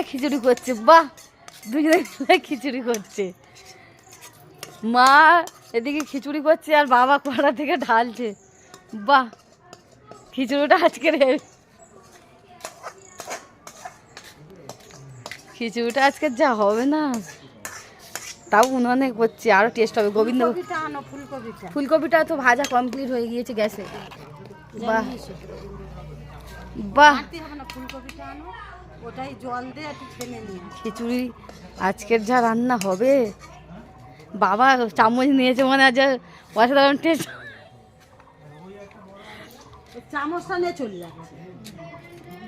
মিলে খিচুড়ি করছে, বাহ, দুজনে মিলে খিচুড়ি করছে। মা এদিকে খিচুড়ি করছে আর বাবা কড়া থেকে ঢালছে। বাহ, খিচুড়িটা আজকে যা হবে না, তাও উনুনে করছে, আরো টেস্ট হবে। গোবিন্দ ফুলকপিটা তো ভাজা কমপ্লিট হয়ে গিয়েছে গ্যাসে। বাহ বাহ, খিচুড়ি আজকের যা রান্না হবে, বাবা চামচ নিয়েছে মনে হয়, অসাধারণ টেস্ট। চামচটা নিয়ে চলে যাবে।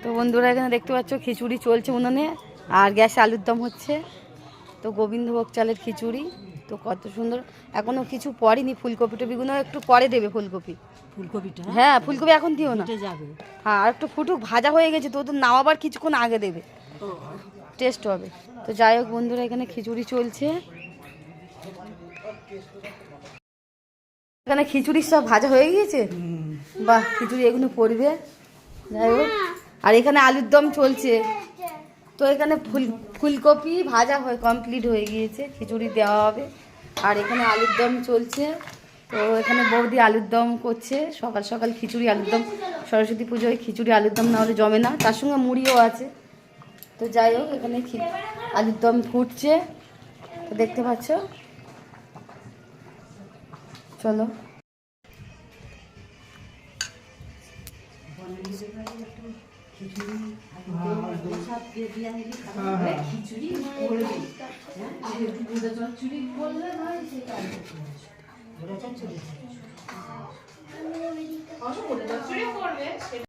তো বন্ধুরা এখানে দেখতে পাচ্ছ খিচুড়ি চলছে উনুনে, আর গ্যাসে আলুর দম হচ্ছে। তো গোবিন্দভোগ চালের খিচুড়ি, তো কত সুন্দর। এখনো কিছু পড়েনি, ফুলকপি টপিগুলো একটু পরে দেবে। ফুলকপিটা, হ্যাঁ ফুলকপি এখন দিও না, যাবে। হ্যাঁ আর একটু ফুটুক, ভাজা হয়ে গেছে তো, ওদের নামাবার কিছুক্ষণ আগে দেবে, টেস্ট হবে। তো যাই হোক বন্ধুরা, এখানে খিচুড়ি চলছে। এখানে খিচুড়ি সব ভাজা হয়ে গিয়েছে। বাহ, খিচুড়ি এগুলো পড়বে। যাই হোক, আর এখানে আলুর দম চলছে। তো এখানে ফুলকপি ভাজা হয়ে কমপ্লিট হয়ে গিয়েছে, খিচুড়ি দেওয়া হবে। আর এখানে আলুর দম চলছে। তো এখানে বৌদি আলুর দম করছে, সকাল সকাল খিচুড়ি আলুর দম। সরস্বতী পুজোয় খিচুড়ি আলুর দম না হলে জমে না, তার সঙ্গে মুড়িও আছে। তো যাই হোক, এখানে আলুর দম ফুটছে, তো দেখতে পাচ্ছ। চলো খিচুড়ি